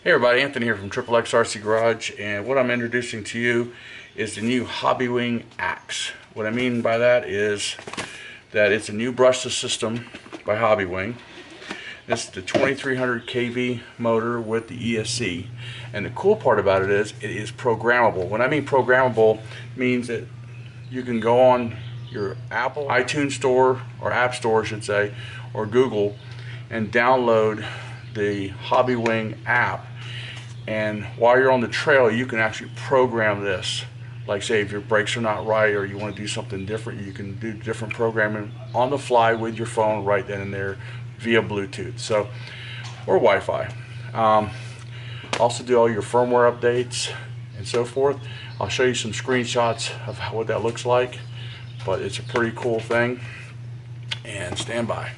Hey everybody, Anthony here from XXX RC Garage, and what I'm introducing to you is the new HOBBYWING axe. What I mean by that is that it's a new brushless system by HOBBYWING. This is the 2300 kV motor with the ESC, and the cool part about it is programmable. When I mean programmable, it means that you can go on your Apple iTunes store, or App Store I should say, or Google, and download the HOBBYWING app. And while you're on the trail, you can actually program this. Like say if your brakes are not right or you want to do something different, you can do different programming on the fly with your phone right then and there via Bluetooth, so, or Wi-Fi. Also do all your firmware updates and so forth. I'll show you some screenshots of what that looks like, but it's a pretty cool thing. And stand by.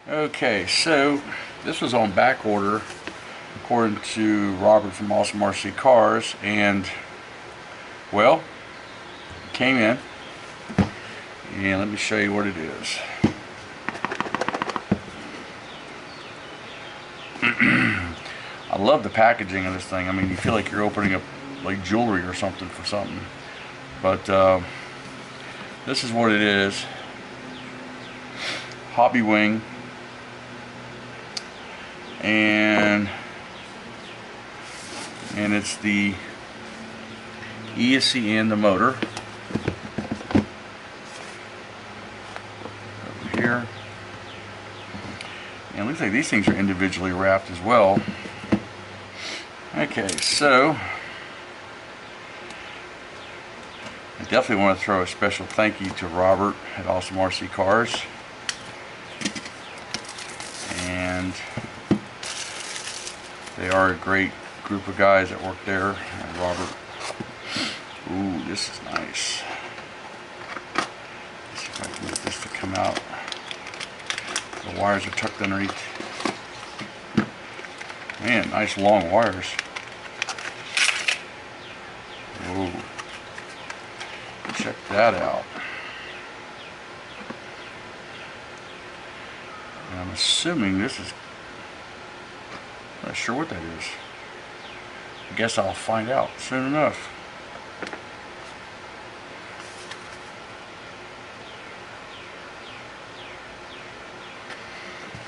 Okay, so this was on back order according to Robert from Awesome RC Cars, and well, it came in, and let me show you what it is. I love the packaging of this thing. I mean, you feel like you're opening up like jewelry or something for something, but this is what it is. HOBBYWING. And it's the ESC and the motor over here, and it looks like these things are individually wrapped as well. Okay, so I definitely want to throw a special thank you to Robert at Awesome RC Cars, and they are a great group of guys that work there. And Robert, ooh, this is nice. Let's see if I can get this to come out. The wires are tucked underneath. Man, nice long wires. Ooh, check that out. And I'm assuming this is, not sure what that is. I guess I'll find out soon enough.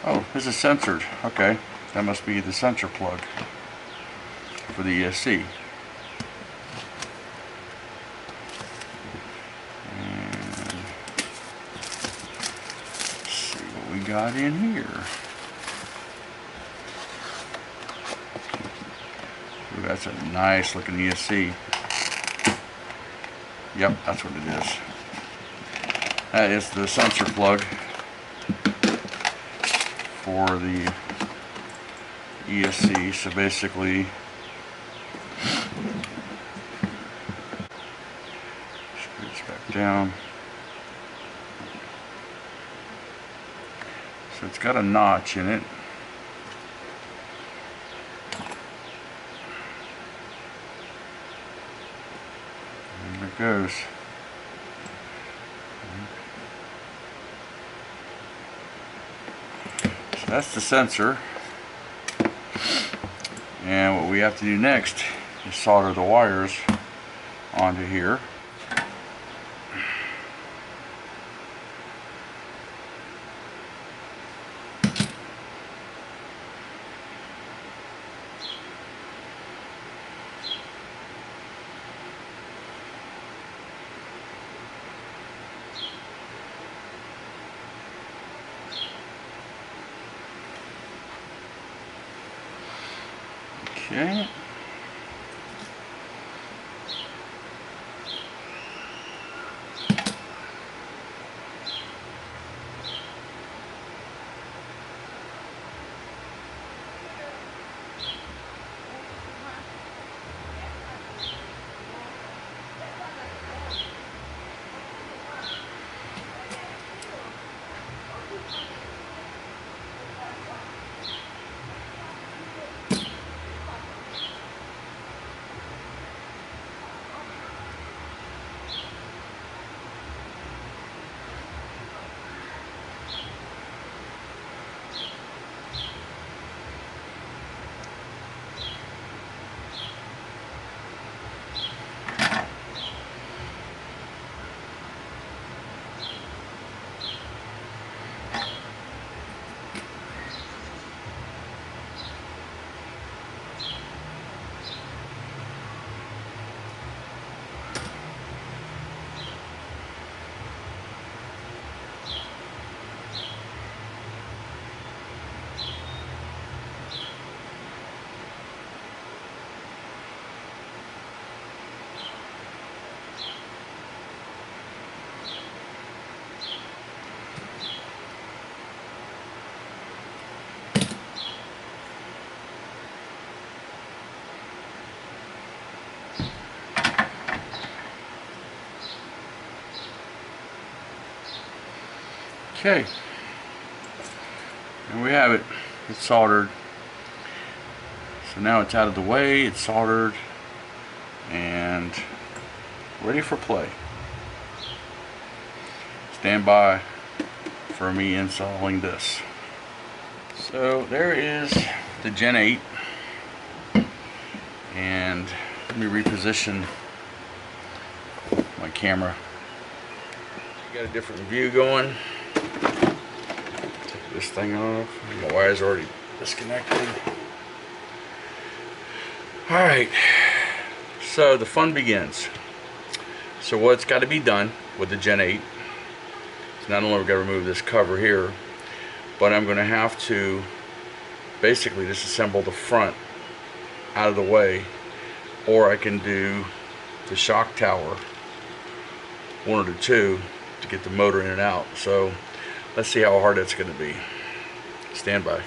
Oh, this is censored. Okay, that must be the sensor plug for the ESC. And let's see what we got in here. Ooh, that's a nice looking ESC. Yep, that's what it is. That is the sensor plug for the ESC. So basically, screw this back down. So it's got a notch in it. There it goes. So that's the sensor. And what we have to do next is solder the wires onto here. Okay. Okay, and we have it. It's soldered. So now it's out of the way, it's soldered, and ready for play. Stand by for me installing this. So there is the Gen 8, and let me reposition my camera. Got a different view going. Take this thing off. My wire's already disconnected. Alright, so the fun begins. So what's got to be done with the Gen 8 is not only we've got to remove this cover here, but I'm going to have to basically disassemble the front out of the way, or I can do the shock tower, one of the two, to get the motor in and out. So let's see how hard that's going to be. Stand by.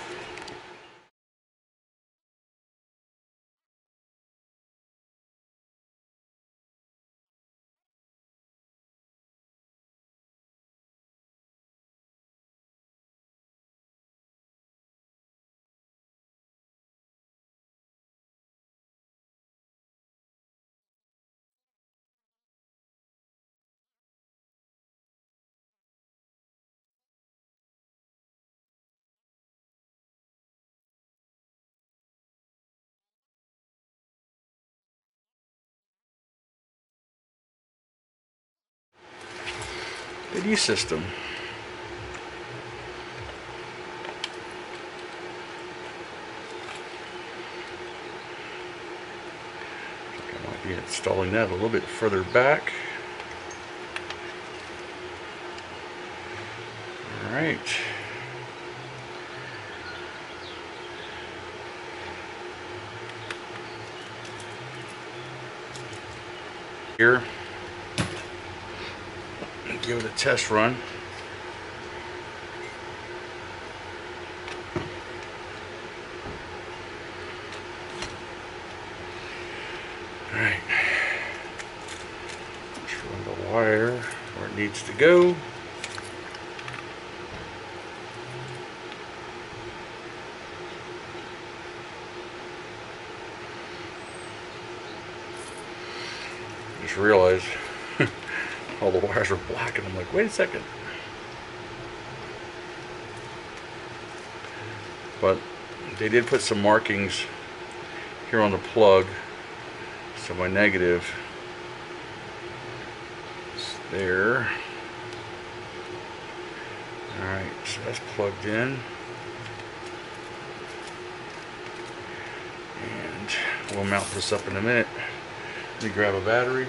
The system. I might be installing that a little bit further back. All right. Here. Give it a test run. Alright. Just run the wire where it needs to go. Just realized all the wires are black, and I'm like, wait a second. But they did put some markings here on the plug, so my negative is there. Alright, so that's plugged in. And we'll mount this up in a minute. Let me grab a battery.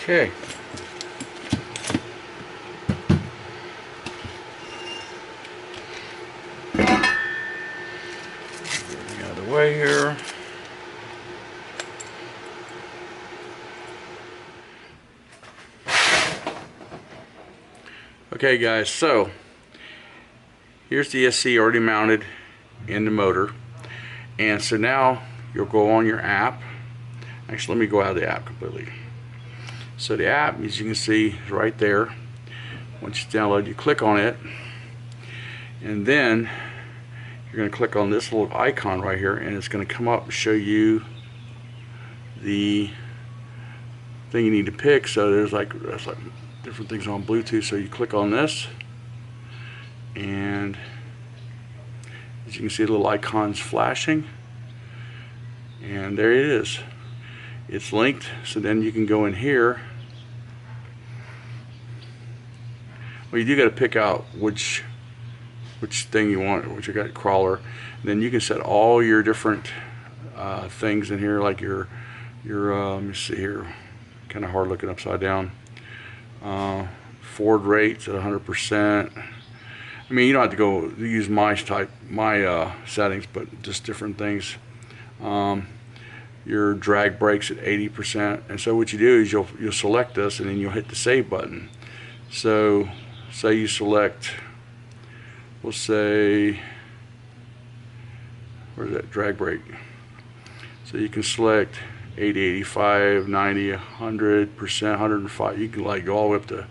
Okay. Getting out of the way here. Okay guys, so here's the SC already mounted in the motor, and so now you'll go on your app. Actually, let me go out of the app completely. So the app, as you can see, is right there. Once you download, you click on it, and then you're going to click on this little icon right here, and it's going to come up and show you the thing you need to pick. So there's like different things on Bluetooth. So you click on this, and as you can see, the little icon's flashing, and there it is. It's linked. So then you can go in here Well, you do got to pick out which thing you want, which you got crawler. And then you can set all your different things in here, like your let me see here, kind of hard looking upside down. Forward rates at 100%. I mean, you don't have to go use my settings, but just different things. Your drag brakes at 80%. And so what you do is you'll select this, and then you'll hit the save button. So say you select, we'll say, where's that drag brake? So you can select 80, 85, 90, 100%, 105. You can like go all the way up to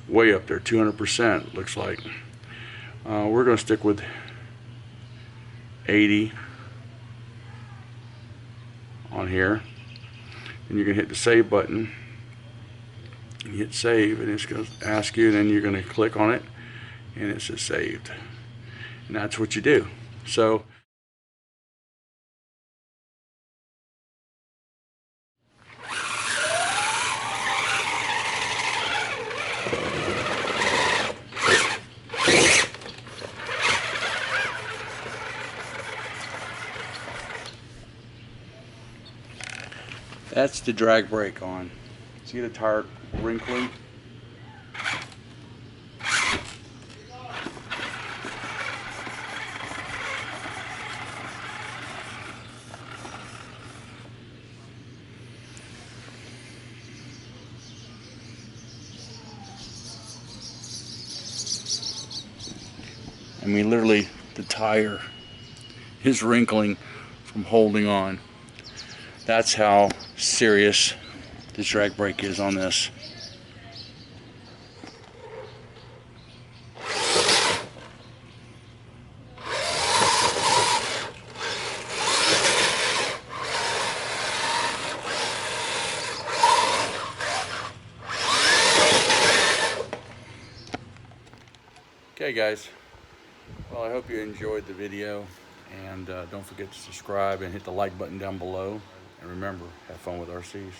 way up there, 200% looks like. We're going to stick with 80 on here, and you can hit the save button. You hit save, and it's going to ask you, and then you're going to click on it, and it says saved, and that's what you do. So that's the drag brake on. See the tire wrinkling? I mean, literally, the tire is wrinkling from holding on. That's how serious this drag brake is on this. Okay guys, well, I hope you enjoyed the video, and don't forget to subscribe and hit the like button down below, and remember, have fun with RCs.